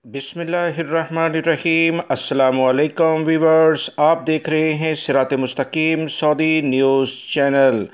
बिस्मिल्लाहिर्रहमानिर्रहीम। अस्सलामुअलैकुम वीवर्स, आप देख रहे हैं सिरात मुस्तकीम सऊदी न्यूज़ चैनल।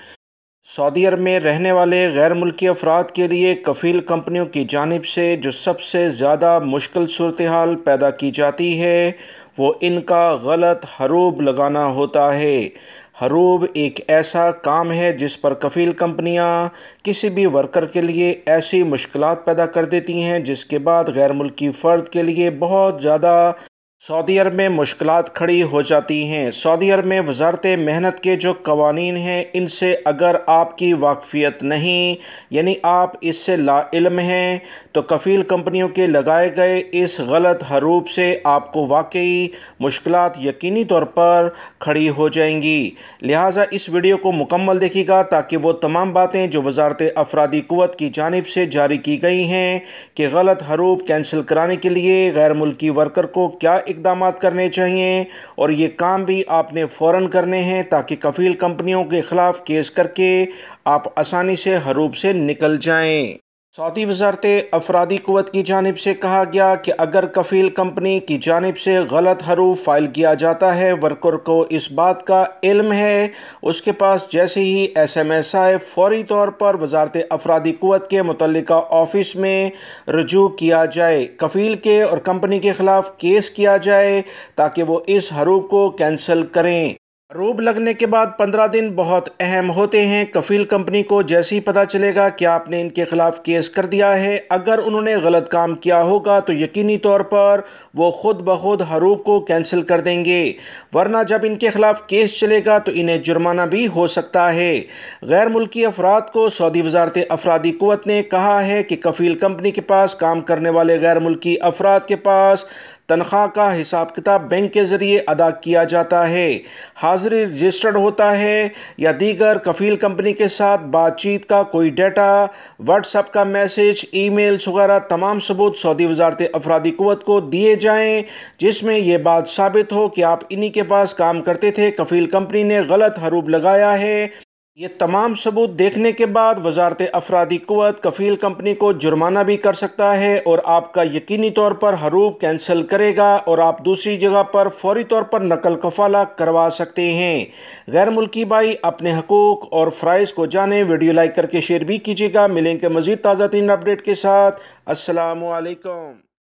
सऊदी अरब में रहने वाले गैर मुल्की अफराद के लिए कफ़ील कंपनियों की जानिब से जो सबसे ज़्यादा मुश्किल सूरत हाल पैदा की जाती है वो इनका गलत हरूब लगाना होता है। हरूब एक ऐसा काम है जिस पर कफ़ील कंपनियां किसी भी वर्कर के लिए ऐसी मुश्किलात पैदा कर देती हैं जिसके बाद गैर मुल्की फ़र्द के लिए बहुत ज़्यादा सऊदी अरब में मुश्किलात खड़ी हो जाती हैं। सऊदी अरब में वजारत मेहनत के जो कवानीन हैं इनसे अगर आपकी वाकफ़ियत नहीं, यानी आप इससे लाइल्म हैं, तो कफ़ील कंपनियों के लगाए गए इस गलत हरूब से आपको वाकई मुश्किलात यकीनी तौर पर खड़ी हो जाएंगी। लिहाजा इस वीडियो को मुकम्मल देखिएगा ताकि वो तमाम बातें जो वजारत अफरादी क़ुव्वत की जानिब से जारी की गई हैं कि गलत हरूब कैंसिल कराने के लिए गैर मुल्की वर्कर को क्या इक़दामात करने चाहिए, और ये काम भी आपने फ़ौरन करने हैं ताकि कफ़ील कंपनियों के ख़िलाफ़ केस करके आप आसानी से हरूब से निकल जाएं। सऊदी वजारत अफरादी क़ुव्वत की जानिब से कहा गया कि अगर कफ़ील कंपनी की जानिब से गलत हरूब फ़ाइल किया जाता है, वर्कर को इस बात का इल्म है, उसके पास जैसे ही SMS आए फ़ौरी तौर पर वजारत अफरादी क़ुव्वत के मुतल्लिका ऑफ़िस में रजू किया जाए, कफ़ील के और कंपनी के ख़िलाफ़ केस किया जाए ताकि वो इस हरूब को कैंसिल करें। हरूब लगने के बाद 15 दिन बहुत अहम होते हैं। कफ़ील कंपनी को जैसे ही पता चलेगा कि आपने इनके ख़िलाफ़ केस कर दिया है, अगर उन्होंने गलत काम किया होगा तो यकीनी तौर पर वो ख़ुद ब खुद हरूब को कैंसिल कर देंगे, वरना जब इनके ख़िलाफ़ केस चलेगा तो इन्हें जुर्माना भी हो सकता है। गैर मुल्की अफराद को सऊदी वजारत अफरादी क़ुव्वत ने कहा है कि कफ़ील कंपनी के पास काम करने वाले गैर मुल्की अफराद के पास तनख्वाह का हिसाब किताब बैंक के ज़रिए अदा किया जाता है, हाज़िरी रजिस्टर्ड होता है, या दीगर कफ़ील कंपनी के साथ बातचीत का कोई डाटा, व्हाट्सएप का मैसेज, ईमेल्स वगैरह तमाम सबूत सऊदी वजारत अफरादी क़ुव्वत को दिए जाएं जिसमें यह बात साबित हो कि आप इन्हीं के पास काम करते थे, कफ़ील कंपनी ने गलत हरूब लगाया है। ये तमाम सबूत देखने के बाद वजारत अफरादी क़ुव्वत कफ़ील कंपनी को जुर्माना भी कर सकता है और आपका यकीनी तौर पर हरूब कैंसिल करेगा और आप दूसरी जगह पर फौरी तौर पर नकल कफ़ाला करवा सकते हैं। गैर मुल्की भाई अपने हकूक़ और फ़राइज़ को जाने, वीडियो लाइक करके शेयर भी कीजिएगा। मिलेंगे मज़ीद ताज़ा तीन अपडेट के साथ। अस्सलामु अलैकुम।